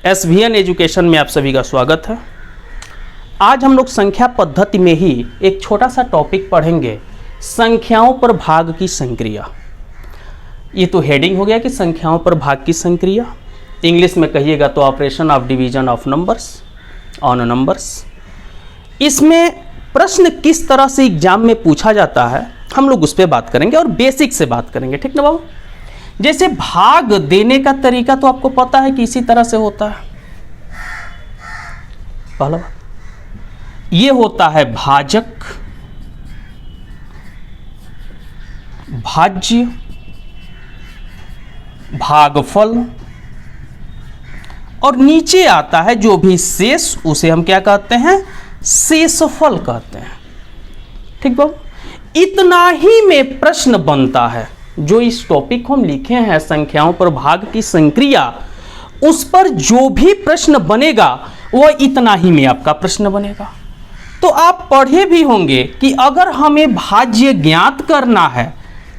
SVN education में आप सभी का स्वागत है। आज हम लोग संख्या पद्धति में ही एक छोटा सा टॉपिक पढ़ेंगे, संख्याओं पर भाग की संक्रिया। ये तो हेडिंग हो गया कि संख्याओं पर भाग की संक्रिया। इंग्लिश में कहिएगा तो operation of division of numbers on numbers. इसमें प्रश्न किस तरह से एग्जाम में पूछा जाता है हम लोग उस पर बात करेंगे और बेसिक से बात करेंगे, ठीक ना बाबू। जैसे भाग देने का तरीका तो आपको पता है कि इसी तरह से होता है। पहला ये होता है भाजक, भाज्य, भागफल और नीचे आता है जो भी शेष, उसे हम क्या कहते हैं, शेषफल कहते हैं। ठीक बाबू, इतना ही में प्रश्न बनता है। जो इस टॉपिक को हम लिखे हैं संख्याओं पर भाग की संक्रिया, उस पर जो भी प्रश्न बनेगा वह इतना ही में आपका प्रश्न बनेगा। तो आप पढ़े भी होंगे कि अगर हमें भाज्य ज्ञात करना है,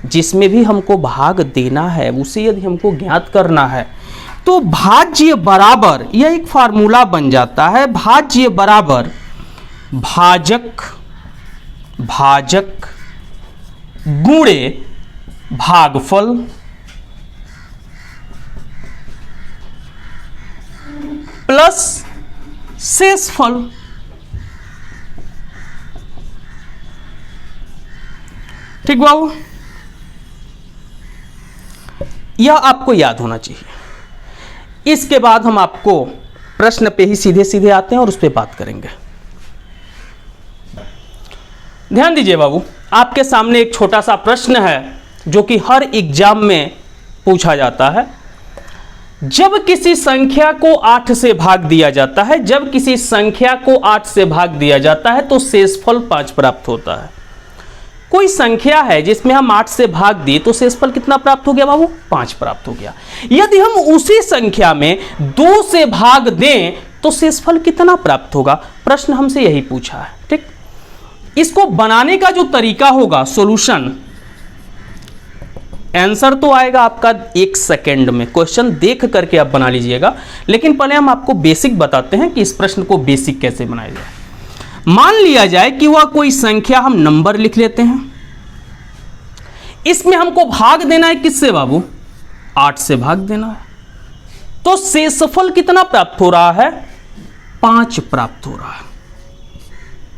जिसमें भी हमको भाग देना है उसे यदि हमको ज्ञात करना है, तो भाज्य बराबर, यह एक फार्मूला बन जाता है, भाज्य बराबर भाजक भाजक गुणे भागफल प्लस शेषफल। ठीक बाबू, यह आपको याद होना चाहिए। इसके बाद हम आपको प्रश्न पे ही सीधे सीधे आते हैं और उस पर बात करेंगे। ध्यान दीजिए बाबू, आपके सामने एक छोटा सा प्रश्न है जो कि हर एग्जाम में पूछा जाता है। जब किसी संख्या को 8 से भाग दिया जाता है, जब किसी संख्या को 8 से भाग दिया जाता है तो शेषफल 5 प्राप्त होता है। कोई संख्या है जिसमें हम 8 से भाग दिए तो शेषफल कितना प्राप्त हो गया बाबू, 5 प्राप्त हो गया। यदि हम उसी संख्या में 2 से भाग दें तो शेषफल कितना प्राप्त होगा, प्रश्न हमसे यही पूछा है। ठीक, इसको बनाने का जो तरीका होगा, सॉल्यूशन, आंसर तो आएगा आपका 1 सेकेंड में। क्वेश्चन देख करके आप बना लीजिएगा, लेकिन पहले हम आपको बेसिक बताते हैं कि इस प्रश्न को बेसिक कैसे बनाया जाए। मान लिया जाए कि वह कोई संख्या, हम नंबर लिख लेते हैं, इसमें हमको भाग देना है किससे बाबू, 8 से भाग देना है। तो शेषफल कितना प्राप्त हो रहा है, 5 प्राप्त हो रहा है।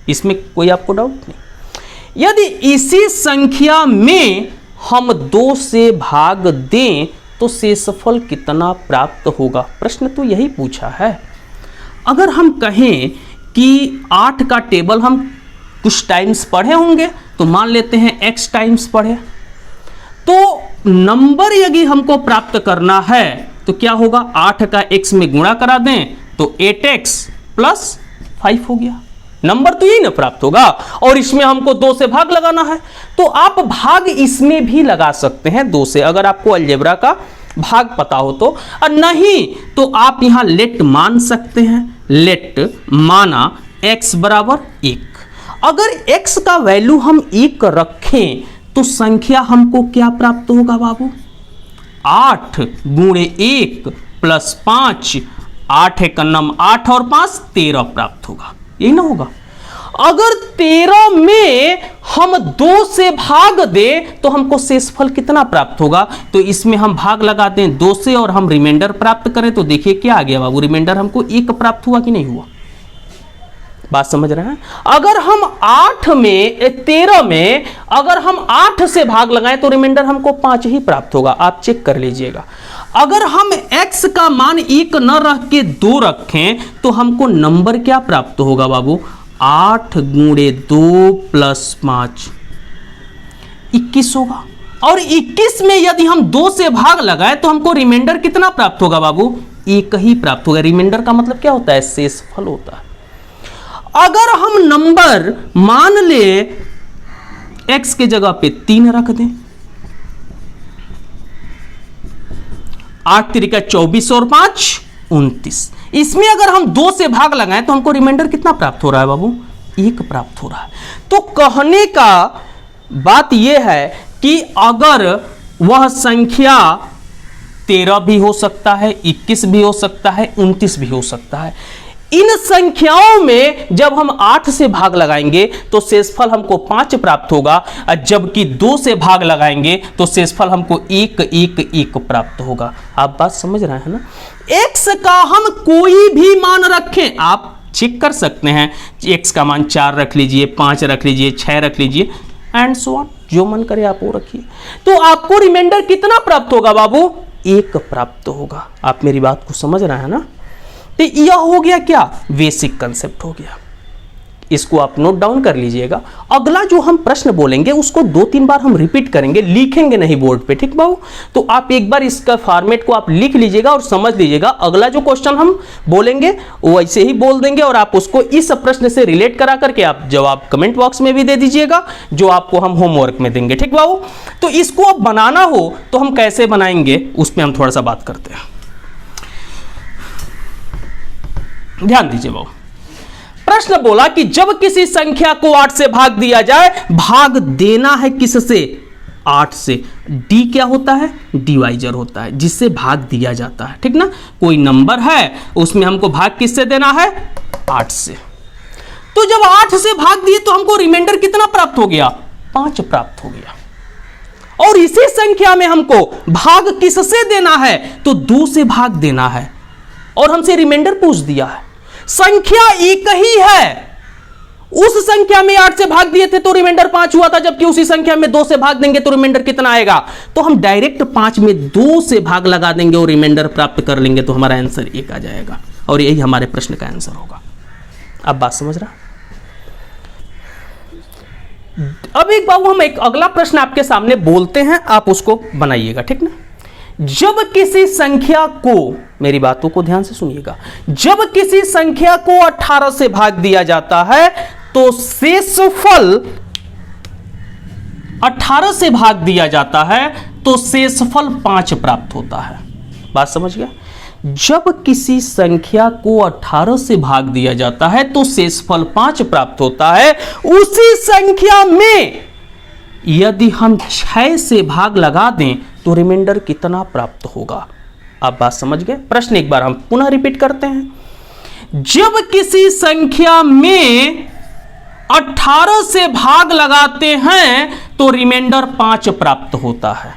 इसमें कोई आपको डाउट नहीं। यदि इसी संख्या में हम 2 से भाग दें तो शेषफल कितना प्राप्त होगा, प्रश्न तो यही पूछा है। अगर हम कहें कि 8 का टेबल हम कुछ टाइम्स पढ़े होंगे, तो मान लेते हैं x टाइम्स पढ़े, तो नंबर यदि हमको प्राप्त करना है तो क्या होगा, 8 का x में गुणा करा दें तो 8x प्लस 5 हो गया। नंबर तो यही ना प्राप्त होगा, और इसमें हमको 2 से भाग लगाना है, तो आप भाग इसमें भी लगा सकते हैं 2 से, अगर आपको अलजेब्रा का भाग पता हो तो। और नहीं तो आप यहां लेट मान सकते हैं। लेट माना x बराबर 1। अगर x का वैल्यू हम 1 रखें तो संख्या हमको क्या प्राप्त होगा बाबू, 8 गुणे 1 प्लस 5, 8 एक नम 8 और 5 13 प्राप्त होगा, यही ना होगा। अगर 13 में हम 2 से भाग दें तो हमको शेषफल कितना प्राप्त होगा, तो इसमें हम भाग लगाते हैं 2 से और हम रिमाइंडर प्राप्त करें तो देखिए क्या आ गया बाबू, रिमाइंडर हमको 1 प्राप्त हुआ कि नहीं हुआ, बात समझ रहे हैं। अगर हम 13 में अगर हम 8 से भाग लगाएं तो रिमाइंडर हमको 5 ही प्राप्त होगा, आप चेक कर लीजिएगा। अगर हम x का मान 1 न रख के 2 रखें तो हमको नंबर क्या प्राप्त होगा बाबू, 8 गुणे 2 प्लस 5 21 होगा। और 21 में यदि हम 2 से भाग लगाए तो हमको रिमाइंडर कितना प्राप्त होगा बाबू, 1 ही प्राप्त होगा। रिमाइंडर का मतलब क्या होता है, शेषफल होता है। अगर हम नंबर मान ले x के जगह पे 3 रख दें, 8 तिरिका 24 और 5 29, इसमें अगर हम 2 से भाग लगाएं तो हमको रिमाइंडर कितना प्राप्त हो रहा है बाबू, 1 प्राप्त हो रहा है। तो कहने का बात यह है कि अगर वह संख्या 13 भी हो सकता है, 21 भी हो सकता है, 29 भी हो सकता है। इन संख्याओं में जब हम 8 से भाग लगाएंगे तो शेषफल हमको 5 प्राप्त होगा, और जबकि 2 से भाग लगाएंगे तो शेषफल हमको 1 1 1 प्राप्त होगा। आप बात समझ रहे हैं ना? x का हम कोई भी मान रखें, आप चेक कर सकते हैं, x का मान 4 रख लीजिए, 5 रख लीजिए, 6 रख लीजिए, एंड सो ऑन, जो मन करे आप वो रखिए, तो आपको रिमाइंडर कितना प्राप्त होगा बाबू? 1 प्राप्त होगा। आप मेरी बात को समझ रहे हैं ना? तो यह हो गया क्या? बेसिक कंसेप्ट हो गया। इसको आप नोट डाउन कर लीजिएगा। अगला जो हम प्रश्न बोलेंगे उसको 2-3 बार हम रिपीट करेंगे, लिखेंगे नहीं बोर्ड पे, ठीक बाबू? तो आप एक बार इसका फॉर्मेट को आप लिख लीजिएगा और समझ लीजिएगा। अगला जो क्वेश्चन हम बोलेंगे वो ऐसे ही बोल देंगे और आप उसको इस प्रश्न से रिलेट करा करके आप जवाब कमेंट बॉक्स में भी दे दीजिएगा, जो आपको हम होमवर्क में देंगे, ठीक बाबू? तो इसको अब बनाना हो तो हम कैसे बनाएंगे उस पर हम थोड़ा सा बात करते हैं। ध्यान दीजिए बाबू, प्रश्न बोला कि जब किसी संख्या को 8 से भाग दिया जाए, भाग देना है किससे? 8 से। डी क्या होता है? डिवाइजर होता है, जिससे भाग दिया जाता है, ठीक ना? कोई नंबर है उसमें हमको भाग किससे देना है? 8 से। तो जब 8 से भाग दिए तो हमको रिमाइंडर कितना प्राप्त हो गया? 5 प्राप्त हो गया। और इसी संख्या में हमको भाग किससे देना है? तो 2 से भाग देना है, और हमसे रिमाइंडर पूछ दिया है। संख्या एक ही है, उस संख्या में 8 से भाग दिए थे तो रिमाइंडर 5 हुआ था, जबकि उसी संख्या में 2 से भाग देंगे तो रिमाइंडर कितना आएगा? तो हम डायरेक्ट 5 में 2 से भाग लगा देंगे और रिमाइंडर प्राप्त कर लेंगे, तो हमारा आंसर 1 आ जाएगा, और यही हमारे प्रश्न का आंसर होगा। अब बात समझ रहा? अब एक बाबू हम एक अगला प्रश्न आपके सामने बोलते हैं, आप उसको बनाइएगा, ठीक ना? जब किसी संख्या को, मेरी बातों को ध्यान से सुनिएगा, जब किसी संख्या को 18 से भाग दिया जाता है तो शेषफल 18 से भाग दिया जाता है तो शेषफल 5 प्राप्त होता है। बात समझ गया? जब किसी संख्या को 18 से भाग दिया जाता है तो शेषफल 5 प्राप्त होता है। उसी संख्या में यदि हम 6 से भाग लगा दें तो रिमाइंडर कितना प्राप्त होगा? आप बात समझ गए? प्रश्न एक बार हम पुनः रिपीट करते हैं। जब किसी संख्या में 18 से भाग लगाते हैं तो रिमाइंडर 5 प्राप्त होता है।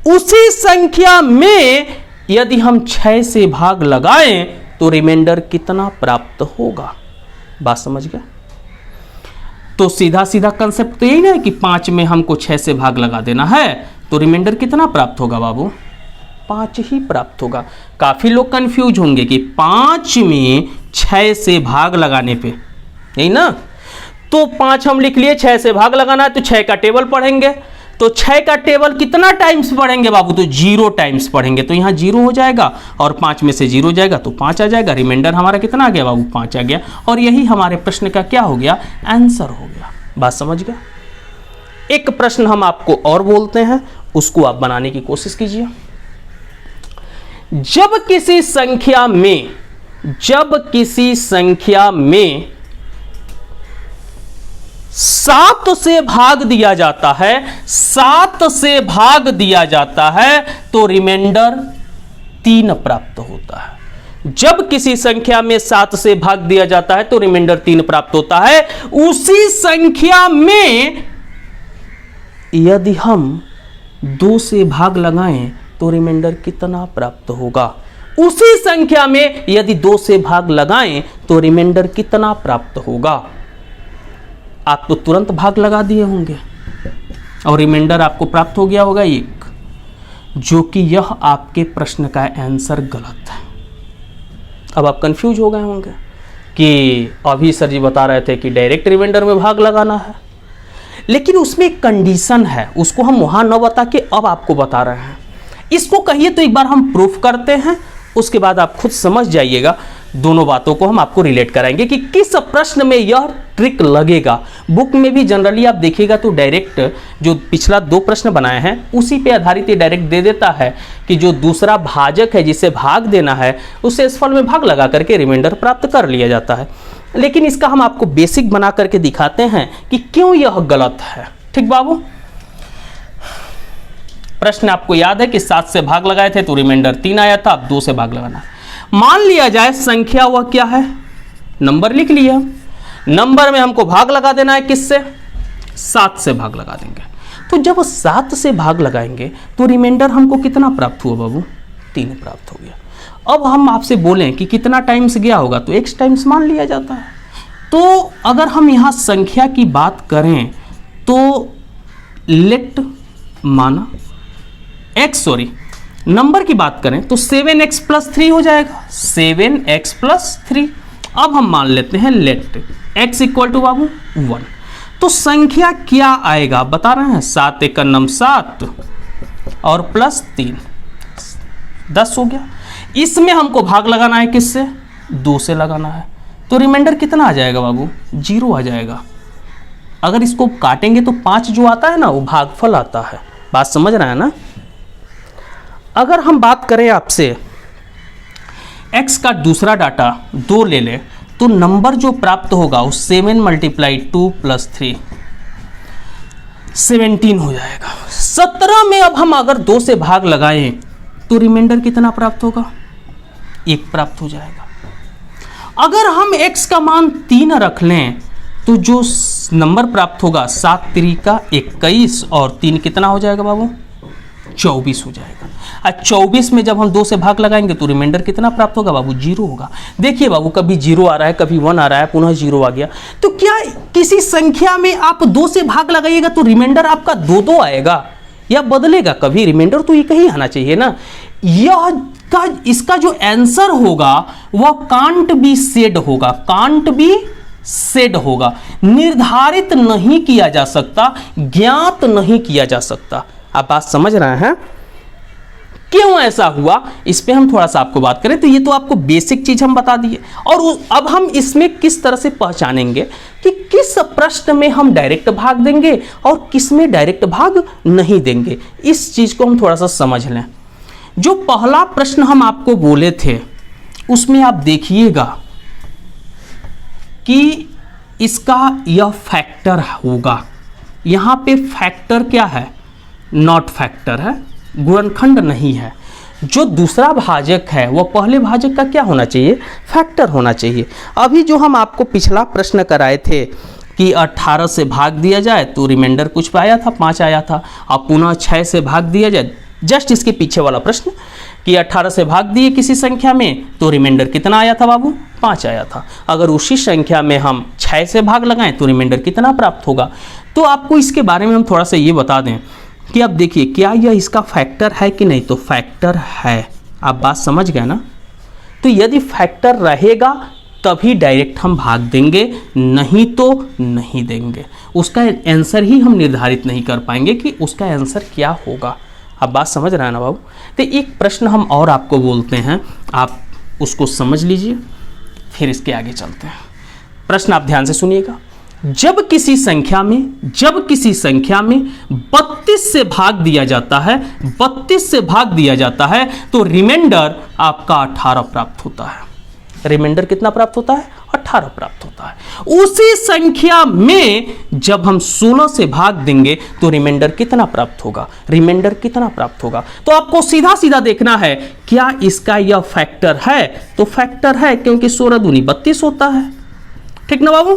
उसी संख्या में यदि हम 6 से भाग लगाएं तो रिमाइंडर कितना प्राप्त होगा? बात समझ गए? तो सीधा सीधा कंसेप्ट तो यही ना है कि 5 में हमको 6 से भाग लगा देना है, तो रिमाइंडर कितना प्राप्त होगा बाबू? 5 ही प्राप्त होगा। काफी लोग कंफ्यूज होंगे कि 5 में 6 से भाग लगाने पे, यही ना? तो 5 हम लिख लिए, 6 से भाग लगाना है तो 6 का टेबल पढ़ेंगे, तो 6 का टेबल कितना टाइम्स पढ़ेंगे बाबू? तो 0 टाइम्स पढ़ेंगे, तो यहाँ 0 हो जाएगा और 5 में से 0 जाएगा तो 5 आ जाएगा। रिमाइंडर हमारा कितना आ गया बाबू? 5 आ गया, और यही हमारे प्रश्न का क्या हो गया? आंसर हो गया। बात समझ गया? एक प्रश्न हम आपको और बोलते हैं, उसको आप बनाने की कोशिश कीजिए। जब किसी संख्या में 7 से भाग दिया जाता है, 7 से भाग दिया जाता है तो रिमाइंडर 3 प्राप्त होता है। जब किसी संख्या में 7 से भाग दिया जाता है तो रिमाइंडर 3 प्राप्त होता है। उसी संख्या में यदि हम 2 से भाग लगाएं तो रिमाइंडर कितना प्राप्त होगा? उसी संख्या में यदि 2 से भाग लगाएं तो रिमाइंडर कितना प्राप्त होगा? आप तो तुरंत भाग लगा दिए होंगे और रिमाइंडर आपको प्राप्त हो गया होगा 1, जो कि यह आपके प्रश्न का आंसर गलत है। अब आप कंफ्यूज हो गए होंगे कि अभी सर जी बता रहे थे कि डायरेक्ट रिमाइंडर में भाग लगाना है, लेकिन उसमें एक कंडीशन है, उसको हम वहां न बता के अब आपको बता रहे हैं। इसको कहिए तो एक बार हम प्रूफ करते हैं, उसके बाद आप खुद समझ जाइएगा। दोनों बातों को हम आपको रिलेट कराएंगे कि किस प्रश्न में यह ट्रिक लगेगा। बुक में भी जनरली आप देखिएगा तो डायरेक्ट जो पिछला 2 प्रश्न बनाए हैं उसी पे आधारित ये डायरेक्ट दे देता है कि जो दूसरा भाजक है जिसे भाग देना है उससे शेषफल में भाग लगा करके रिमाइंडर प्राप्त कर लिया जाता है। लेकिन इसका हम आपको बेसिक बना करके दिखाते हैं कि क्यों यह गलत है। ठीक बाबू? प्रश्न आपको याद है कि 7 से भाग लगाए थे तो रिमाइंडर 3 आया था, अब 2 से भाग लगाना है। मान लिया जाए संख्या वह क्या है, नंबर लिख लिया, नंबर में हमको भाग लगा देना है, किससे, 7 से भाग लगा देंगे। तो जब 7 से भाग लगाएंगे तो रिमाइंडर हमको कितना प्राप्त हुआ बाबू, 3 प्राप्त हो गया। अब हम आपसे बोलें कि कितना टाइम्स गया होगा, तो x टाइम्स मान लिया जाता है। तो अगर हम यहाँ संख्या की बात करें तो लेट माना नंबर की बात करें तो 7x प्लस 3 हो जाएगा, 7x प्लस 3। अब हम मान लेते हैं लेट x इक्वल टू बाबू 1। तो संख्या क्या आएगा बता रहे हैं, 7 एक 7 और प्लस 3 10 हो गया। इसमें हमको भाग लगाना है, किससे, 2 से लगाना है। तो रिमाइंडर कितना आ जाएगा बाबू, 0 आ जाएगा। अगर इसको काटेंगे तो 5 जो आता है ना वो भागफल आता है, बात समझ रहा है ना। अगर हम बात करें आपसे x का दूसरा डाटा 2 ले लें तो नंबर जो प्राप्त होगा वो 7 × 2 + 3 17 हो जाएगा। 17 में अब हम अगर 2 से भाग लगाएं तो रिमाइंडर कितना प्राप्त होगा, 1 प्राप्त हो जाएगा। अगर हम x का मान 3 रख लें तो जो नंबर प्राप्त होगा 7 × 3 = 21 और 3 कितना हो जाएगा बाबू, 24 हो जाएगा। और 24 में जब हम 2 से भाग लगाएंगे तो रिमाइंडर कितना प्राप्त होगा बाबू, 0 होगा। देखिए बाबू, कभी 0 आ रहा है, कभी 1 आ रहा है, पुनः 0 आ गया। तो क्या किसी संख्या में आप 2 से भाग लगाइएगा तो रिमाइंडर आपका 2 आएगा या बदलेगा? कभी रिमाइंडर तो एक ही आना चाहिए ना। इसका जो आंसर होगा वह कांट बी सेड होगा, कांट बी सेड होगा, निर्धारित नहीं किया जा सकता, ज्ञात नहीं किया जा सकता। आप बात समझ रहे हैं? क्यों ऐसा हुआ इस पे हम थोड़ा सा आपको बात करें तो ये तो आपको बेसिक चीज हम बता दिए, और अब हम इसमें किस तरह से पहचानेंगे कि किस प्रश्न में हम डायरेक्ट भाग देंगे और किस में डायरेक्ट भाग नहीं देंगे। इस चीज को हम थोड़ा सा समझ लें। जो पहला प्रश्न हम आपको बोले थे उसमें आप देखिएगा कि इसका यह फैक्टर होगा। यहां पे फैक्टर क्या है, नॉट फैक्टर है, गुणनखंड नहीं है। जो दूसरा भाजक है वह पहले भाजक का क्या होना चाहिए, फैक्टर होना चाहिए। अभी जो हम आपको पिछला प्रश्न कराए थे कि 18 से भाग दिया जाए तो रिमाइंडर कुछ आया था, 5 आया था। अब पुनः 6 से भाग दिया जाए, जस्ट इसके पीछे वाला प्रश्न कि 18 से भाग दिए किसी संख्या में तो रिमाइंडर कितना आया था बाबू, 5 आया था। अगर उसी संख्या में हम 6 से भाग लगाएं तो रिमाइंडर कितना प्राप्त होगा। तो आपको इसके बारे में हम थोड़ा सा ये बता दें कि अब देखिए क्या यह इसका फैक्टर है कि नहीं, तो फैक्टर है। आप बात समझ गए ना। तो यदि फैक्टर रहेगा तभी डायरेक्ट हम भाग देंगे, नहीं तो नहीं देंगे। उसका आंसर ही हम निर्धारित नहीं कर पाएंगे कि उसका आंसर क्या होगा। आप बात समझ रहे हैं ना बाबू। तो एक प्रश्न हम और आपको बोलते हैं, आप उसको समझ लीजिए फिर इसके आगे चलते हैं। प्रश्न आप ध्यान से सुनिएगा। जब किसी संख्या में 32 से भाग दिया जाता है, 32 से भाग दिया जाता है तो रिमाइंडर आपका 18 प्राप्त होता है। रिमाइंडर कितना प्राप्त होता है, 18 प्राप्त होता है। उसी संख्या में जब हम 16 से भाग देंगे तो रिमाइंडर कितना प्राप्त होगा, रिमाइंडर कितना प्राप्त होगा। तो आपको सीधा सीधा देखना है क्या इसका यह फैक्टर है, तो फैक्टर है क्योंकि 16 दूनी 32 होता है, ठीक ना बाबू।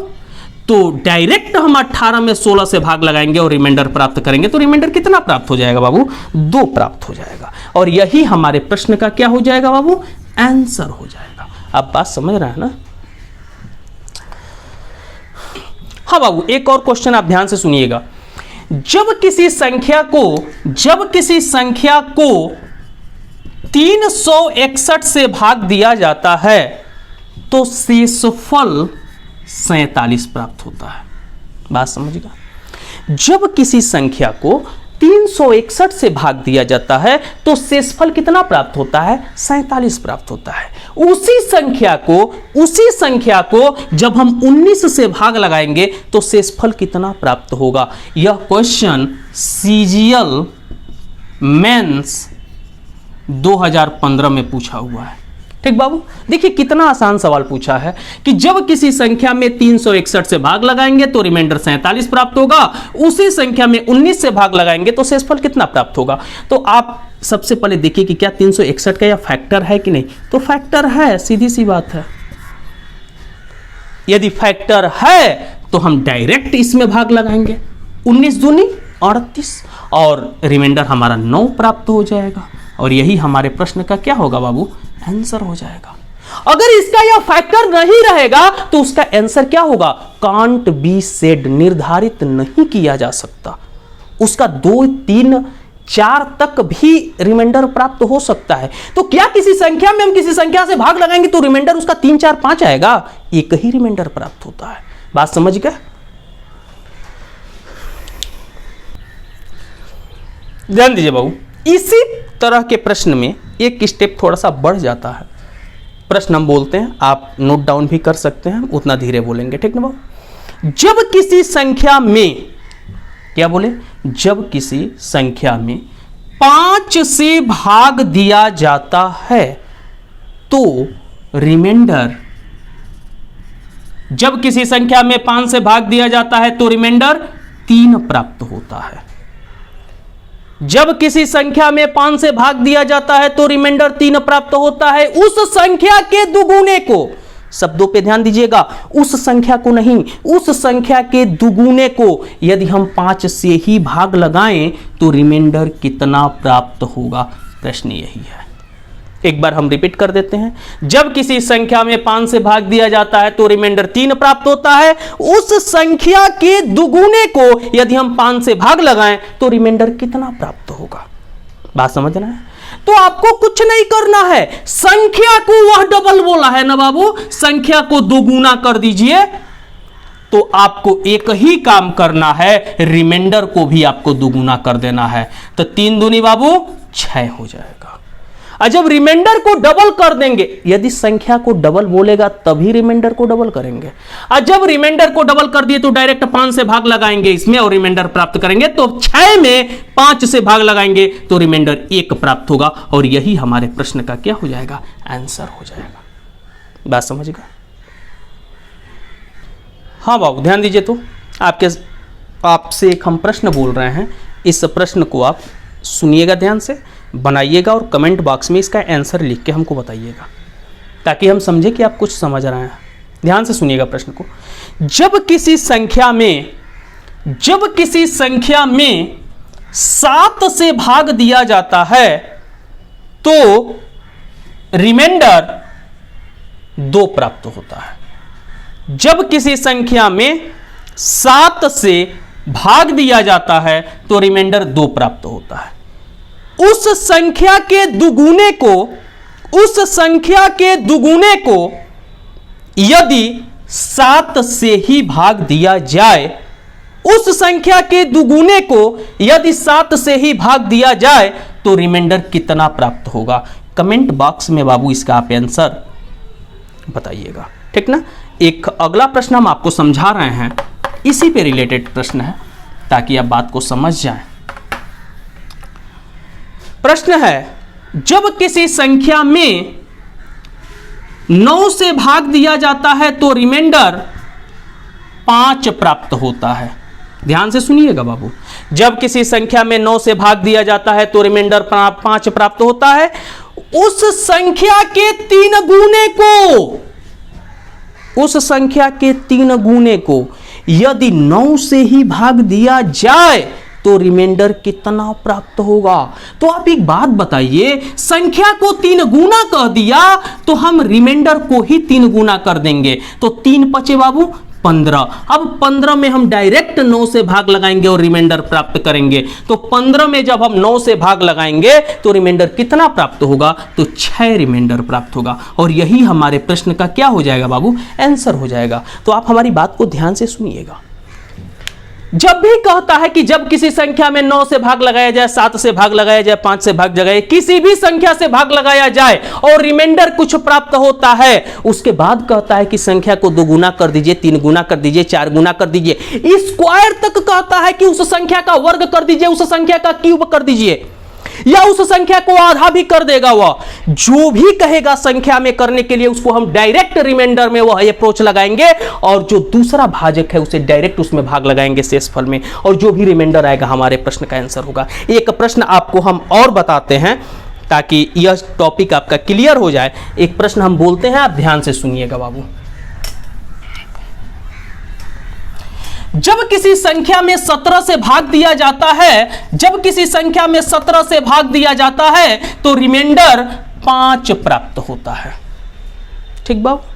तो डायरेक्ट हम 18 में 16 से भाग लगाएंगे और रिमाइंडर प्राप्त करेंगे तो रिमाइंडर कितना प्राप्त हो जाएगा बाबू, 2 प्राप्त हो जाएगा। और यही हमारे प्रश्न का क्या हो जाएगा बाबू, आंसर हो जाएगा। आप बात समझ रहे हैं ना। हाँ बाबू, एक और क्वेश्चन आप ध्यान से सुनिएगा। जब किसी संख्या को 361 से भाग दिया जाता है तो शेषफल 47 प्राप्त होता है। बात समझिएगा। जब किसी संख्या को 361 से भाग दिया जाता है तो शेषफल कितना प्राप्त होता है, 47 प्राप्त होता है। उसी संख्या को जब हम 19 से भाग लगाएंगे तो शेषफल कितना प्राप्त होगा। यह क्वेश्चन CGL मेंस 2015 में पूछा हुआ है, ठीक बाबू, देखिए कितना आसान सवाल पूछा है कि जब किसी संख्या में 361 से भाग लगाएंगे तो रिमाइंडर 47 प्राप्त होगा, उसी संख्या में 19 से भाग लगाएंगे तो शेषफल कितना प्राप्त होगा। तो आप सबसे पहले देखिए कि क्या 361 का यह फैक्टर है कि नहीं, तो फैक्टर है, सीधी सी बात है। यदि फैक्टर है तो हम डायरेक्ट इसमें भाग लगाएंगे, 19 दूनी 38 और रिमाइंडर हमारा 9 प्राप्त हो जाएगा और यही हमारे प्रश्न का क्या होगा बाबू, आंसर हो जाएगा। अगर इसका यह फैक्टर नहीं रहेगा तो उसका आंसर क्या होगा, कांट बी सेड, निर्धारित नहीं किया जा सकता। उसका 2, 3, 4 तक भी रिमाइंडर प्राप्त हो सकता है। तो क्या किसी संख्या में हम किसी संख्या से भाग लगाएंगे तो रिमाइंडर उसका 3, 4, 5 आएगा, एक ही रिमाइंडर प्राप्त होता है। बात समझ गए? ध्यान दीजिए बाबू, इसी तरह के प्रश्न में एक स्टेप थोड़ा सा बढ़ जाता है। प्रश्न हम बोलते हैं, आप नोट डाउन भी कर सकते हैं, उतना धीरे बोलेंगे, ठीक ना बाबू। जब किसी संख्या में, क्या बोले, जब किसी संख्या में 5 से भाग दिया जाता है तो रिमाइंडर, जब किसी संख्या में 5 से भाग दिया जाता है तो रिमाइंडर 3 प्राप्त होता है। जब किसी संख्या में 5 से भाग दिया जाता है तो रिमाइंडर 3 प्राप्त होता है। उस संख्या के दुगुने को, शब्दों पे ध्यान दीजिएगा, उस संख्या को नहीं, उस संख्या के दुगुने को यदि हम 5 से ही भाग लगाएं तो रिमाइंडर कितना प्राप्त होगा, प्रश्न यही है। एक बार हम रिपीट कर देते हैं, जब किसी संख्या में 5 से भाग दिया जाता है तो रिमाइंडर 3 प्राप्त होता है। उस संख्या के दुगुने को यदि हम 5 से भाग लगाएं तो रिमाइंडर कितना प्राप्त होगा। बात समझना है? तो आपको कुछ नहीं करना है, संख्या को वह डबल बोला है ना बाबू, संख्या को दोगुना कर दीजिए। तो आपको एक ही काम करना है, रिमाइंडर को भी आपको दोगुना कर देना है। तो 3 दूनी बाबू 6 हो जाएगा। और जब रिमाइंडर को डबल कर देंगे, यदि संख्या को डबल बोलेगा तभी रिमाइंडर को डबल करेंगे। और जब रिमाइंडर को डबल कर दिए तो डायरेक्ट 5 से भाग लगाएंगे इसमें और रिमाइंडर प्राप्त करेंगे। तो 6 में 5 से भाग लगाएंगे तो रिमाइंडर 1 प्राप्त होगा और यही हमारे प्रश्न का क्या हो जाएगा, आंसर हो जाएगा। बात समझ गए? हाँ बाबू, ध्यान दीजिए। तो आपसे एक हम प्रश्न बोल रहे हैं, इस प्रश्न को आप सुनिएगा, ध्यान से बनाइएगा और कमेंट बॉक्स में इसका आंसर लिख के हमको बताइएगा, ताकि हम समझे कि आप कुछ समझ रहे हैं। ध्यान से सुनिएगा प्रश्न को। जब किसी संख्या में 7 से भाग दिया जाता है तो रिमाइंडर 2 प्राप्त होता है। जब किसी संख्या में 7 से भाग दिया जाता है तो रिमाइंडर 2 प्राप्त होता है। उस संख्या के दुगुने को यदि 7 से ही भाग दिया जाए, उस संख्या के दुगुने को यदि 7 से ही भाग दिया जाए तो रिमाइंडर कितना प्राप्त होगा। कमेंट बॉक्स में बाबू इसका आप आंसर बताइएगा, ठीक ना। एक अगला प्रश्न हम आपको समझा रहे हैं, इसी पे रिलेटेड प्रश्न है ताकि आप बात को समझ जाएं। प्रश्न है, जब किसी संख्या में 9 से भाग दिया जाता है तो रिमाइंडर 5 प्राप्त होता है। ध्यान से सुनिएगा बाबू, जब किसी संख्या में 9 से भाग दिया जाता है तो रिमाइंडर 5 प्राप्त होता है। उस संख्या के 3 गुने को यदि 9 से ही भाग दिया जाए तो रिमाइंडर कितना प्राप्त होगा। तो आप एक बात बताइए, संख्या को 3 गुना कर दिया तो हम रिमाइंडर को ही 3 गुना कर देंगे। तो 3 बचे बाबू 15। अब 15 में हम डायरेक्ट 9 से भाग लगाएंगे और रिमाइंडर प्राप्त करेंगे। तो 15 में जब हम 9 से भाग लगाएंगे तो रिमाइंडर कितना प्राप्त होगा, तो 6 रिमाइंडर प्राप्त होगा और यही हमारे प्रश्न का क्या हो जाएगा बाबू, आंसर हो जाएगा। तो आप हमारी बात को ध्यान से सुनिएगा। जब भी कहता है कि जब किसी संख्या में 9 से भाग लगाया जाए, 7 से भाग लगाया जाए, 5 से भाग लगाया, किसी भी संख्या से भाग लगाया जाए और रिमाइंडर कुछ प्राप्त होता है, उसके बाद कहता है कि संख्या को 2 गुना कर दीजिए, 3 गुना कर दीजिए, 4 गुना कर दीजिए, स्क्वायर तक कहता है कि उस संख्या का वर्ग कर दीजिए, उस संख्या का क्यूब कर दीजिए। या उस संख्या को आधा भी कर देगा। वह जो भी कहेगा संख्या में करने के लिए उसको हम डायरेक्ट रिमाइंडर में वह अप्रोच लगाएंगे, और जो दूसरा भाजक है उसे डायरेक्ट उसमें भाग लगाएंगे शेषफल में, और जो भी रिमाइंडर आएगा हमारे प्रश्न का आंसर होगा। एक प्रश्न आपको हम और बताते हैं ताकि यह टॉपिक आपका क्लियर हो जाए। एक प्रश्न हम बोलते हैं, आप ध्यान से सुनिएगा बाबू। जब किसी संख्या में 17 से भाग दिया जाता है, जब किसी संख्या में 17 से भाग दिया जाता है तो रिमाइंडर 5 प्राप्त होता है। ठीक बाबू,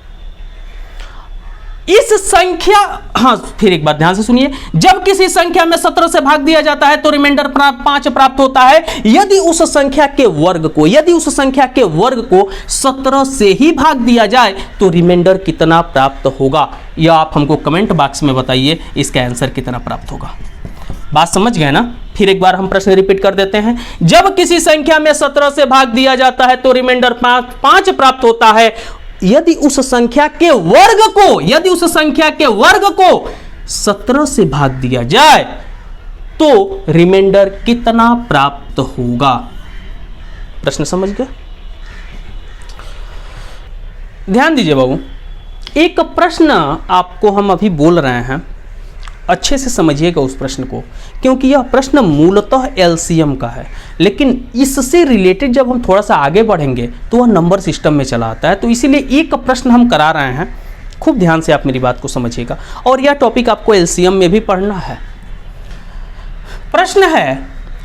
इस संख्या, हाँ फिर एक बार ध्यान से सुनिए, जब किसी संख्या में 17 से भाग दिया जाता है तो रिमाइंडर 5 प्राप्त होता है यदि उस संख्या के वर्ग को, यदि उस संख्या के वर्ग को 17 से ही भाग दिया जाए तो रिमाइंडर कितना प्राप्त होगा, यह आप हमको कमेंट बॉक्स में बताइए, इसका आंसर कितना प्राप्त होगा। बात समझ गए ना? फिर एक बार हम प्रश्न रिपीट कर देते हैं। जब किसी संख्या में 17 से भाग दिया जाता है तो रिमाइंडर 5 प्राप्त होता है यदि उस संख्या के वर्ग को, यदि उस संख्या के वर्ग को 17 से भाग दिया जाए तो रिमाइंडर कितना प्राप्त होगा। प्रश्न समझ गए? ध्यान दीजिए बाबू, एक प्रश्न आपको हम अभी बोल रहे हैं, अच्छे से समझिएगा उस प्रश्न को, क्योंकि यह प्रश्न मूलतः एलसीएम का है, लेकिन इससे रिलेटेड जब हम थोड़ा सा आगे बढ़ेंगे तो वह नंबर सिस्टम में चला आता है। तो इसीलिए एक प्रश्न हम करा रहे हैं, खूब ध्यान से आप मेरी बात को समझिएगा, और यह टॉपिक आपको एलसीएम में भी पढ़ना है। प्रश्न है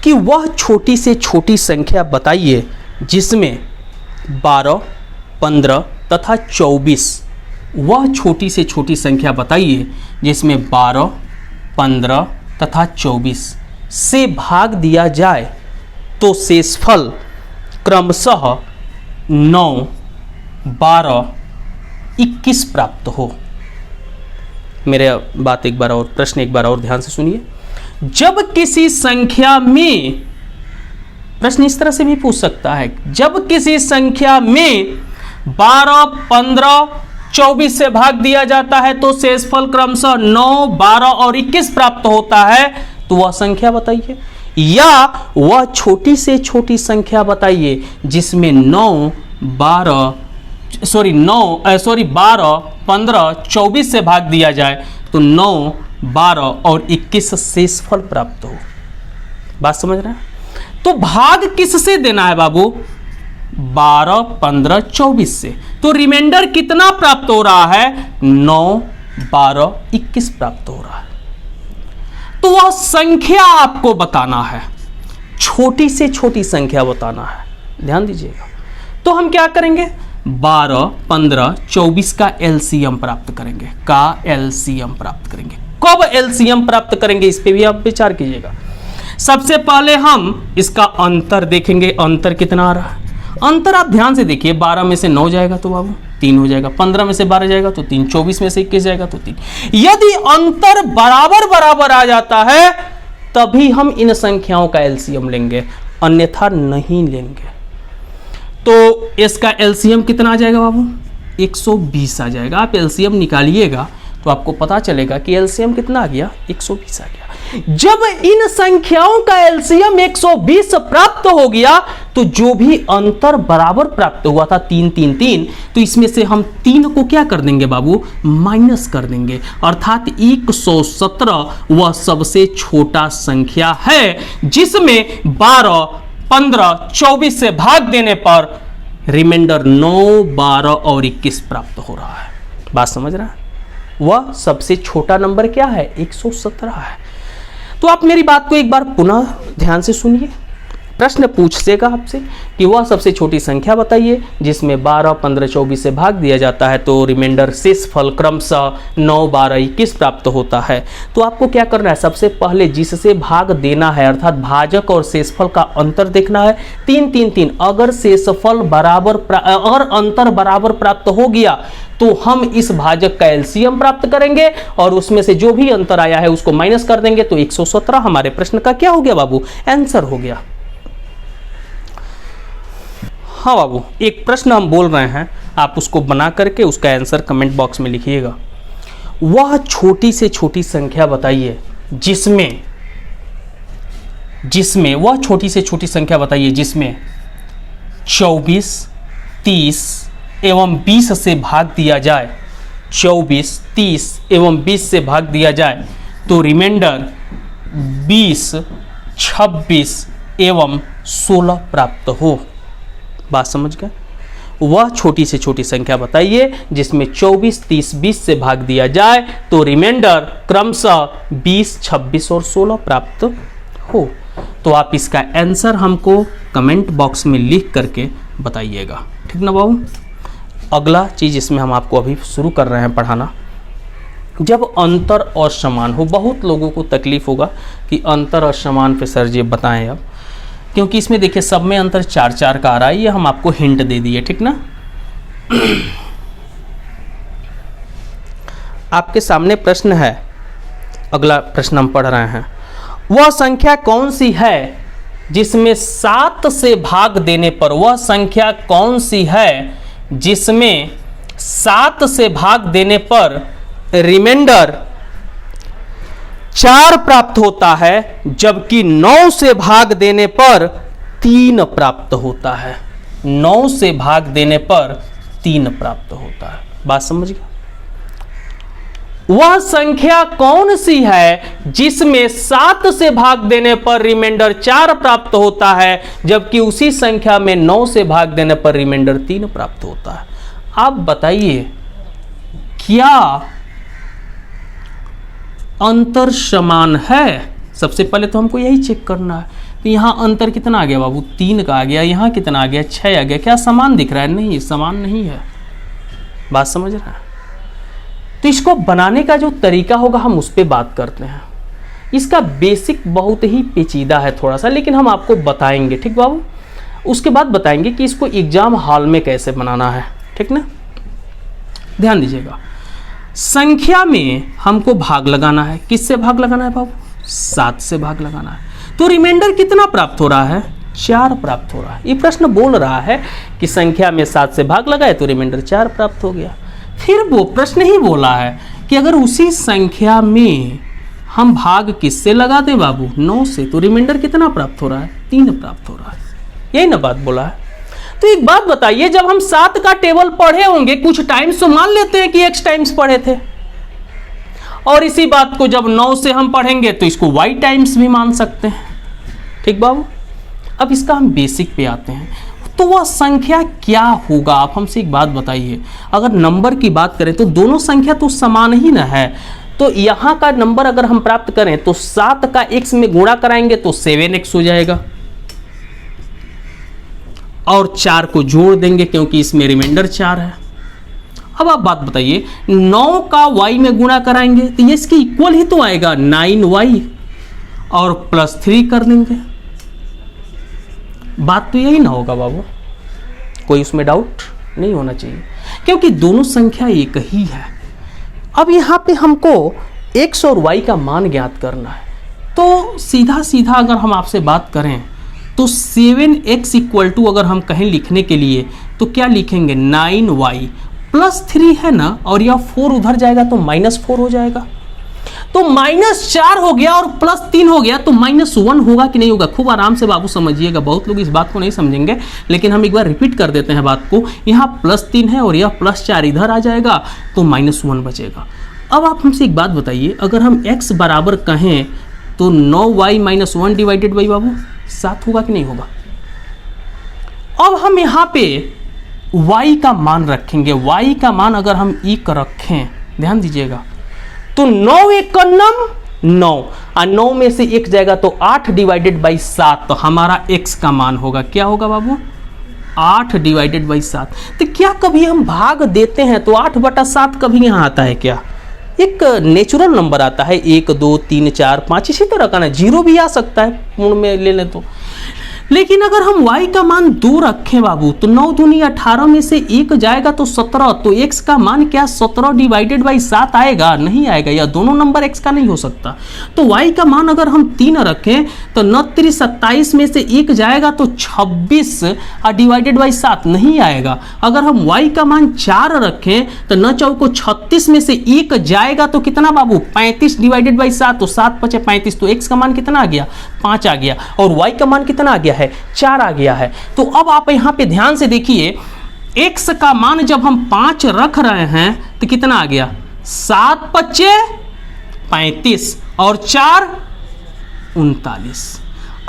कि वह छोटी से छोटी संख्या बताइए जिसमें 12, 15 तथा 24, वह छोटी से छोटी संख्या बताइए जिसमें 12, 15 तथा 24 से भाग दिया जाए तो शेषफल क्रमशः 9, 12, 21 प्राप्त हो। मेरे बात एक बार और, प्रश्न एक बार और ध्यान से सुनिए। जब किसी संख्या में, प्रश्न इस तरह से भी पूछ सकता है, जब किसी संख्या में 12, 15, 24 से भाग दिया जाता है तो शेषफल क्रमशः 9, 12 और 21 प्राप्त होता है, तो वह संख्या बताइए, या वह छोटी से छोटी संख्या बताइए जिसमें 12, 15, 24 से भाग दिया जाए तो 9, 12 और 21 शेषफल प्राप्त हो। बात समझ रहे हैं? तो भाग किससे देना है बाबू? 12, 15, 24 से। तो रिमाइंडर कितना प्राप्त हो रहा है? 9, 12, 21 प्राप्त हो रहा है। तो वह संख्या आपको बताना है, छोटी से छोटी संख्या बताना है। ध्यान दीजिएगा। तो हम क्या करेंगे? 12, 15, 24 का एलसीएम प्राप्त करेंगे, प्राप्त करेंगे। कब एलसीएम प्राप्त करेंगे इस पे भी आप विचार कीजिएगा। सबसे पहले हम इसका अंतर देखेंगे, अंतर कितना आ रहा है। अंतर आप ध्यान से देखिए, 12 में से 9 जाएगा तो बाबू 3 हो जाएगा, 15 में से 12 जाएगा तो 3, 24 में से 21 जाएगा तो 3। यदि अंतर बराबर बराबर आ जाता है तभी हम इन संख्याओं का एलसीएम लेंगे, अन्यथा नहीं लेंगे। तो इसका एलसीएम कितना आ जाएगा बाबू? 120 आ जाएगा। आप एलसीएम निकालिएगा तो आपको पता चलेगा कि एलसीएम कितना आ गया? 120 आ गया। जब इन संख्याओं का एलसीएम 120 प्राप्त हो गया तो जो भी अंतर बराबर प्राप्त हुआ था 3, 3, 3, तो इसमें से हम 3 को क्या कर देंगे बाबू? माइनस कर देंगे, अर्थात 117 वह सबसे छोटा संख्या है जिसमें 12, 15, 24 से भाग देने पर रिमाइंडर 9, 12 और 21 प्राप्त हो रहा है। बात समझ रहा है? वह सबसे छोटा नंबर क्या है? 117 है। तो आप मेरी बात को एक बार पुनः ध्यान से सुनिए। प्रश्न पूछेगा आपसे कि वह सबसे छोटी संख्या बताइए जिसमें 12, 15, 24 से भाग दिया जाता है तो रिमाइंडर शेषफल क्रमशः 9, 12, 21 प्राप्त होता है। तो आपको क्या करना है? सबसे पहले जिससे भाग देना है अर्थात भाजक और शेषफल का अंतर देखना है। 3, 3, 3, अगर शेषफल बराबर, अगर अंतर बराबर प्राप्त हो गया तो हम इस भाजक का एलसीएम प्राप्त करेंगे और उसमें से जो भी अंतर आया है उसको माइनस कर देंगे, तो 117 हमारे प्रश्न का क्या हो गया बाबू? आंसर हो गया। हाँ बाबू, एक प्रश्न हम बोल रहे हैं, आप उसको बना करके उसका आंसर कमेंट बॉक्स में लिखिएगा। वह छोटी से छोटी संख्या बताइए जिसमें जिसमें वह छोटी से छोटी संख्या बताइए जिसमें 24, 30 एवं 20 से भाग दिया जाए, 24, 30 एवं 20 से भाग दिया जाए तो रिमाइंडर 20, 26 एवं 16 प्राप्त हो। बात समझ गए? वह छोटी से छोटी संख्या बताइए जिसमें 24, 30, 20 से भाग दिया जाए तो रिमाइंडर क्रमशः 20, 26 और 16 प्राप्त हो। तो आप इसका आंसर हमको कमेंट बॉक्स में लिख करके बताइएगा, ठीक ना बाबू। अगला चीज़ इसमें हम आपको अभी शुरू कर रहे हैं पढ़ाना, जब अंतर और समान हो। बहुत लोगों को तकलीफ होगा कि अंतर और समान पे सर जी बताएं अब, क्योंकि इसमें देखिए सब में अंतर 4-4 का आ रहा है, ये हम आपको हिंट दे दिए, ठीक ना। आपके सामने प्रश्न है, अगला प्रश्न हम पढ़ रहे हैं, वह संख्या कौन सी है जिसमें 7 से भाग देने पर, वह संख्या कौन सी है जिसमें 7 से भाग देने पर रिमाइंडर 4 प्राप्त होता है जबकि 9 से भाग देने पर 3 प्राप्त होता है। 9 से भाग देने पर 3 प्राप्त होता है। बात समझ गए? वह संख्या कौन सी है जिसमें 7 से भाग देने पर रिमाइंडर 4 प्राप्त होता है जबकि उसी संख्या में 9 से भाग देने पर रिमाइंडर 3 प्राप्त होता है। आप बताइए क्या अंतर समान है? सबसे पहले तो हमको यही चेक करना है। तो यहां अंतर कितना आ गया बाबू? 3 का आ गया। यहां कितना आ गया? 6 आ गया। क्या समान दिख रहा है? नहीं, समान नहीं है। बात समझ रहे हैं? तो इसको बनाने का जो तरीका होगा हम उस पर बात करते हैं। इसका बेसिक बहुत ही पेचीदा है थोड़ा सा, लेकिन हम आपको बताएंगे, ठीक बाबू। उसके बाद बताएंगे कि इसको एग्जाम हॉल में कैसे बनाना है, ठीक ना। ध्यान दीजिएगा, संख्या में हमको भाग लगाना है। किससे भाग लगाना है बाबू? 7 से भाग लगाना है। तो रिमाइंडर कितना प्राप्त हो रहा है? 4 प्राप्त हो रहा है। ये प्रश्न बोल रहा है कि संख्या में 7 से भाग लगाए तो रिमाइंडर 4 प्राप्त हो गया। फिर वो प्रश्न ही बोला है कि अगर उसी संख्या में हम भाग किससे लगा दें बाबू? 9 से, तो रिमाइंडर कितना प्राप्त हो रहा है? 3 प्राप्त हो रहा है। यही ना बात बोला है। तो एक बात बताइए, जब हम 7 का टेबल पढ़े होंगे कुछ टाइम्स तो मान लेते हैं कि x टाइम्स पढ़े थे, और इसी बात को जब 9 से हम पढ़ेंगे तो इसको y टाइम्स भी मान सकते हैं, ठीक बाबू। अब इसका हम बेसिक पे आते हैं। तो वह संख्या क्या होगा? आप हमसे एक बात बताइए, अगर नंबर की बात करें तो दोनों संख्या तो समान ही ना है। तो यहाँ का नंबर अगर हम प्राप्त करें तो 7 का x में गुणा कराएंगे तो 7x हो जाएगा, और 4 को जोड़ देंगे क्योंकि इसमें रिमाइंडर 4 है। अब आप बात बताइए, 9 का y में गुणा कराएंगे तो ये इसके इक्वल ही तो आएगा, 9y, और +3 कर देंगे। बात तो यही ना होगा बाबू, कोई उसमें डाउट नहीं होना चाहिए, क्योंकि दोनों संख्या एक ही है। अब यहाँ पे हमको x और y का मान ज्ञात करना है। तो सीधा सीधा अगर हम आपसे बात करें तो 7x इक्वल टू अगर हम कहें लिखने के लिए तो क्या लिखेंगे? 9y +3 है ना, और यह 4 उधर जाएगा तो -4 हो जाएगा। तो -4 हो गया और +3 हो गया तो -1 होगा कि नहीं होगा? खूब आराम से बाबू समझिएगा, बहुत लोग इस बात को नहीं समझेंगे, लेकिन हम एक बार रिपीट कर देते हैं बात को। यहाँ +3 है और यह +4 इधर आ जाएगा तो -1 बचेगा। अब आप हमसे एक बात बताइए, अगर हम x बराबर कहें तो 9y - 1 डिवाइडेड बाई बाबू 7 होगा कि नहीं होगा? अब हम यहाँ पे y का मान रखेंगे। y का मान अगर हम 1 रखें, ध्यान दीजिएगा, तो 9 1 का 9, और 9 में से 1 जाएगा तो 8 डिवाइडेड बाई 7, तो हमारा x का मान होगा, क्या होगा बाबू? 8 डिवाइडेड बाई 7। तो क्या कभी हम भाग देते हैं तो 8/7 कभी यहाँ आता है क्या? एक नेचुरल नंबर आता है, 1 2 3 4 5 इसी तरह का ना, 0 भी आ सकता है पूर्ण में ले लें तो। लेकिन अगर हम y का मान 2 रखें बाबू तो 9 दूनी 18 में से 1 जाएगा तो 17, तो x का मान क्या 17 डिवाइडेड बाई 7 आएगा? नहीं आएगा, या दोनों नंबर x का नहीं हो सकता। तो y का मान अगर हम 3 रखें तो 9 3 27 में से 1 जाएगा तो 26 डिवाइडेड बाई 7 नहीं आएगा। अगर हम y का मान 4 रखें तो 9 4 को 36 में से 1 जाएगा तो कितना बाबू? 35 डिवाइडेड बाई 7, तो 7 5 35, तो x का मान कितना आ गया? 5 आ गया, और y का मान कितना आ गया है, 4 आ गया है। तो अब आप यहाँ पे ध्यान से देखिए, x का मान जब हम 5 रख रहे हैं तो कितना आ गया, 7 पच्चे 35 और 4 39।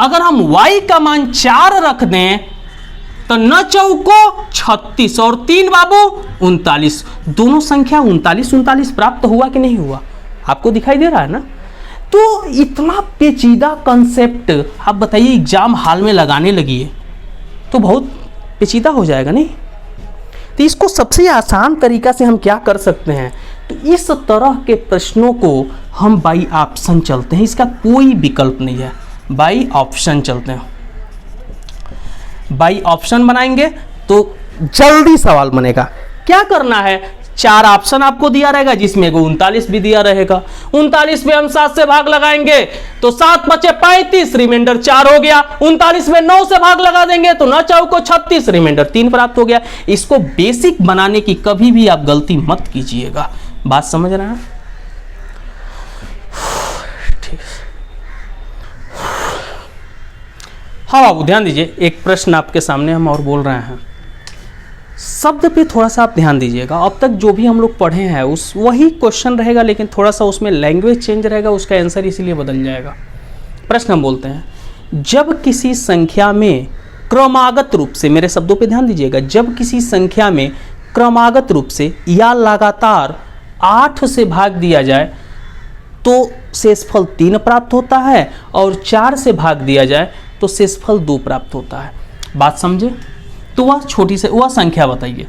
अगर हम y का मान 4 रख दें तो 9 चौको 36 और 3 बाबू 39, दोनों संख्या 39 प्राप्त हुआ कि नहीं हुआ, आपको दिखाई दे रहा है ना। तो इतना पेचीदा कंसेप्ट आप बताइए एग्जाम हॉल में लगाने लगिए तो बहुत पेचीदा हो जाएगा नहीं। तो इसको सबसे आसान तरीका से हम क्या कर सकते हैं, तो इस तरह के प्रश्नों को हम बाई ऑप्शन चलते हैं, इसका कोई विकल्प नहीं है, बाई ऑप्शन चलते हैं। बाई ऑप्शन बनाएंगे तो जल्दी सवाल बनेगा। क्या करना है, 4 ऑप्शन आपको दिया रहेगा जिसमें 39 भी दिया रहेगा। 39 में हम 7 से भाग लगाएंगे तो 7 बचे 35, रिमाइंडर 4 हो गया। 39 में 9 से भाग लगा देंगे तो 9 चौको 36, रिमाइंडर 3 प्राप्त हो गया। इसको बेसिक बनाने की कभी भी आप गलती मत कीजिएगा, बात समझ रहे हैं। ठीक, हाँ बाबू ध्यान दीजिए, एक प्रश्न आपके सामने हम और बोल रहे हैं, शब्द पे थोड़ा सा आप ध्यान दीजिएगा। अब तक जो भी हम लोग पढ़े हैं उस वही क्वेश्चन रहेगा, लेकिन थोड़ा सा उसमें लैंग्वेज चेंज रहेगा, उसका आंसर इसीलिए बदल जाएगा। प्रश्न हम बोलते हैं, जब किसी संख्या में क्रमागत रूप से, मेरे शब्दों पे ध्यान दीजिएगा, जब किसी संख्या में क्रमागत रूप से या लगातार 8 से भाग दिया जाए तो शेषफल 3 प्राप्त होता है, और 4 से भाग दिया जाए तो शेषफल 2 प्राप्त होता है। बात समझे। तो वह छोटी से वह संख्या बताइए।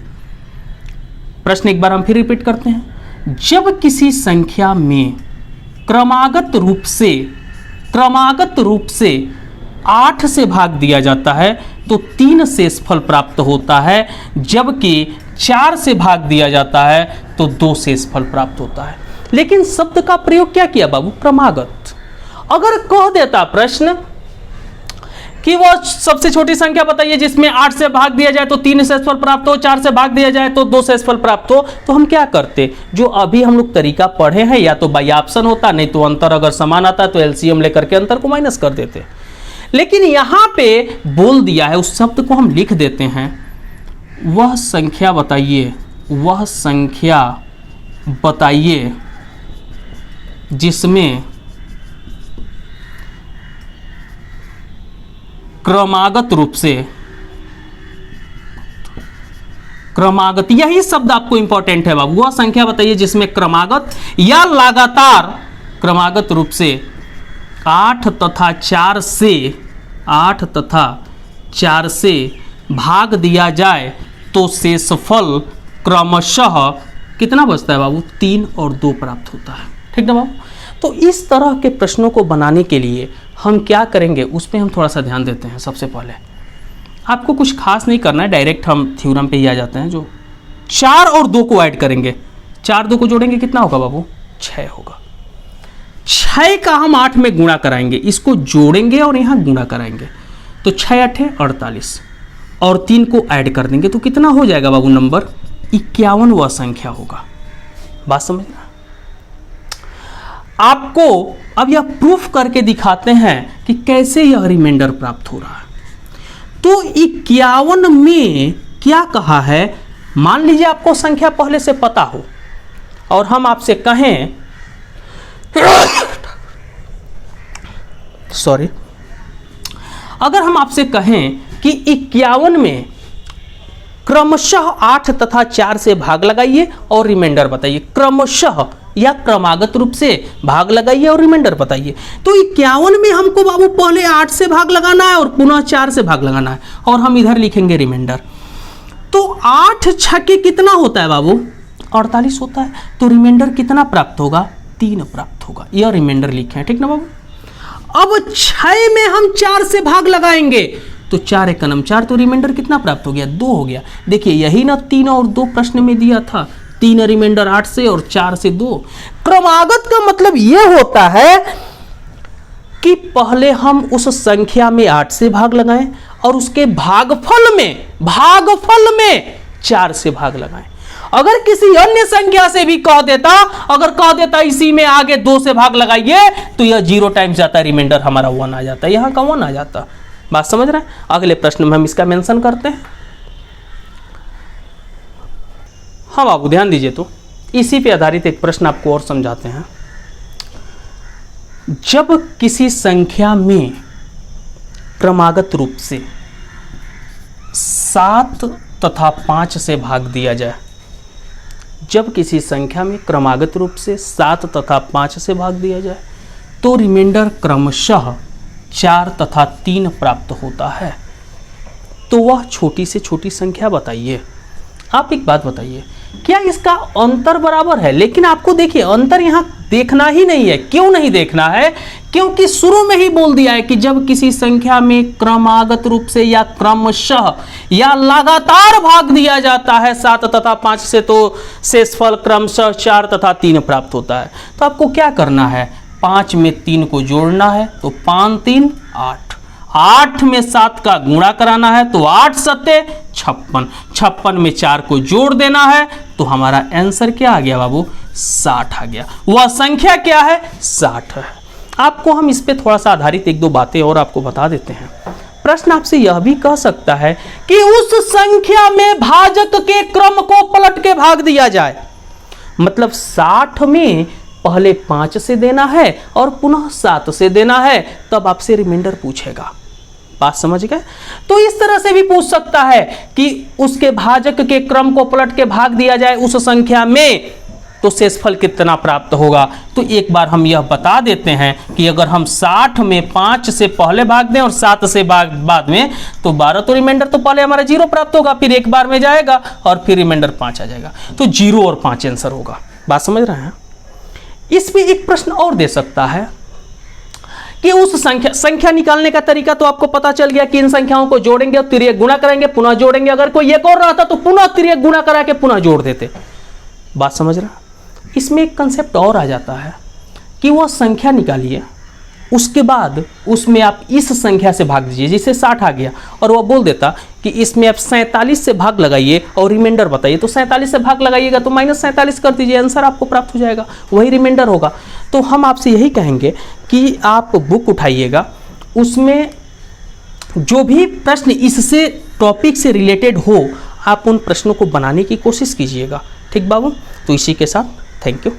प्रश्न एक बार हम फिर रिपीट करते हैं, जब किसी संख्या में क्रमागत रूप से 8 से भाग दिया जाता है तो 3 शेषफल प्राप्त होता है, जबकि 4 से भाग दिया जाता है तो 2 शेषफल प्राप्त होता है। लेकिन शब्द का प्रयोग क्या किया बाबू, क्रमागत। अगर कह देता प्रश्न कि वो सबसे छोटी संख्या बताइए जिसमें 8 से भाग दिया जाए तो 3 शेषफल प्राप्त हो, 4 से भाग दिया जाए तो 2 शेषफल प्राप्त हो, तो हम क्या करते, जो अभी हम लोग तरीका पढ़े हैं, या तो बाई ऑप्शन होता, नहीं तो अंतर अगर समान आता तो एलसीएम लेकर के अंतर को माइनस कर देते। लेकिन यहां पे बोल दिया है, उस शब्द को हम लिख देते हैं, वह संख्या बताइए, वह संख्या बताइए जिसमें क्रमागत रूप से, क्रमागत यही शब्द आपको इंपॉर्टेंट है बाबू, वह संख्या बताइए जिसमें क्रमागत या लगातार क्रमागत रूप से 8 तथा 4 से भाग दिया जाए तो शेषफल क्रमशः कितना बचता है बाबू, 3 और 2 प्राप्त होता है। ठीक ना बाबू। तो इस तरह के प्रश्नों को बनाने के लिए हम क्या करेंगे, उस पर हम थोड़ा सा ध्यान देते हैं। सबसे पहले आपको कुछ खास नहीं करना है, डायरेक्ट हम थ्योरम पे ही आ जाते हैं। जो 4 और 2 को ऐड करेंगे, 4 2 को जोड़ेंगे कितना होगा बाबू, 6 होगा। 6 का हम 8 में गुणा कराएंगे, इसको जोड़ेंगे और यहाँ गुणा कराएंगे तो 6 8 48 और 3 को ऐड कर देंगे तो कितना हो जाएगा बाबू, नंबर 51वां संख्या होगा। बात समझना। आपको अब यह प्रूफ करके दिखाते हैं कि कैसे यह रिमाइंडर प्राप्त हो रहा है। तो 51 में क्या कहा है, मान लीजिए आपको संख्या पहले से पता हो और हम आपसे कहें सॉरी, अगर हम आपसे कहें कि 51 में क्रमशः 8 तथा 4 से भाग लगाइए और रिमाइंडर बताइए, क्रमशः या क्रमागत रूप से भाग लगाइए और रिमाइंडर बताइए। तो 51 में हमको बाबू पहले 8 से भाग लगाना है और पुनः 4 से भाग लगाना है, और हम इधर लिखेंगे रिमाइंडर। तो 8 छक्के कितना होता है बाबू, 48 होता है। तो रिमाइंडर कितना प्राप्त होगा, 3 प्राप्त होगा। यह रिमाइंडर लिखे हैं, ठीक ना बाबू। अब 6 में हम 4 से भाग लगाएंगे तो 4 एक 4, तो रिमाइंडर कितना प्राप्त हो गया, 2 हो गया। देखिए यही ना 3 और 2 प्रश्न में दिया था, 3 रिमाइंडर 8 से और 4 से 2। क्रमागत का मतलब यह होता है कि पहले हम उस संख्या में 8 से भाग लगाएं और उसके भागफल में 4 से भाग लगाएं। अगर किसी अन्य संख्या से भी कह देता, अगर कह देता इसी में आगे 2 से भाग लगाइए, तो यह 0 टाइम्स जाता, रिमाइंडर हमारा 1 आ जाता, यहां का 1 आ जाता। बात समझ रहे हैं? अगले प्रश्न में हम इसका मेंशन करते हैं। हाँ बाबू ध्यान दीजिए, तो इसी पे आधारित एक प्रश्न आपको और समझाते हैं। जब किसी संख्या में क्रमागत रूप से 7 तथा 5 से भाग दिया जाए, जब किसी संख्या में क्रमागत रूप से 7 तथा 5 से भाग दिया जाए, तो रिमाइंडर क्रमशः 4 तथा 3 प्राप्त होता है। तो वह छोटी से छोटी संख्या बताइए। आप एक बात बताइए, क्या इसका अंतर बराबर है? लेकिन आपको देखिए अंतर यहां देखना ही नहीं है। क्यों नहीं देखना है? क्योंकि शुरू में ही बोल दिया है कि जब किसी संख्या में क्रमागत रूप से या क्रमशः या लगातार भाग दिया जाता है 7 तथा 5 से, तो शेषफल क्रमशः 4 तथा 3 प्राप्त होता है। तो आपको क्या करना है? 5 में 3 को जोड़ना है, तो 5 3 8, 8 में 7 का गुणा कराना है, तो 8 सत्ते 56, 56 में 4 को जोड़ देना है, तो हमारा आंसर क्या आ गया बाबू? 60 आ गया। वह संख्या क्या है? 60 है। आपको हम इस पे थोड़ा सा आधारित 1-2 बातें और आपको बता देते हैं। प्रश्न आपसे यह भी कह सकता है कि उस संख्या में भाजक के क्रम को पलट के भाग दिया जाए, मतलब 60 में पहले 5 से देना है और पुनः 7 से देना है, तब आपसे रिमाइंडर पूछेगा। बात समझ गए? तो इस तरह से भी पूछ सकता है कि उसके भाजक के क्रम को पलट के भाग दिया जाए उस संख्या में, तो शेषफल कितना प्राप्त होगा। तो एक बार हम यह बता देते हैं कि अगर हम 60 में 5 से पहले भाग दें और 7 से बाद में, तो 12, तो रिमाइंडर तो पहले हमारा 0 प्राप्त होगा, फिर एक बार में जाएगा और फिर रिमाइंडर 5 आ जाएगा, तो 0 और 5 आंसर होगा। बात समझ रहे हैं? इसमें एक प्रश्न और दे सकता है कि उस संख्या निकालने का तरीका तो आपको पता चल गया कि इन संख्याओं को जोड़ेंगे और तिर्यक गुणा करेंगे, पुनः जोड़ेंगे। अगर कोई एक और रहता तो पुनः तिर्यक गुणा करा के पुनः जोड़ देते। बात समझ रहा? इसमें एक कंसेप्ट और आ जाता है कि वह संख्या निकालिए, उसके बाद उसमें आप इस संख्या से भाग दीजिए, जैसे 60 आ गया, और वह बोल देता कि इसमें आप 47 से भाग लगाइए और रिमाइंडर बताइए, तो 47 से भाग लगाइएगा तो -47 कर दीजिए, आंसर आपको प्राप्त हो जाएगा, वही रिमाइंडर होगा। तो हम आपसे यही कहेंगे कि आप बुक उठाइएगा, उसमें जो भी प्रश्न इससे टॉपिक से रिलेटेड हो, आप उन प्रश्नों को बनाने की कोशिश कीजिएगा। ठीक बाबू? तो इसी के साथ थैंक यू।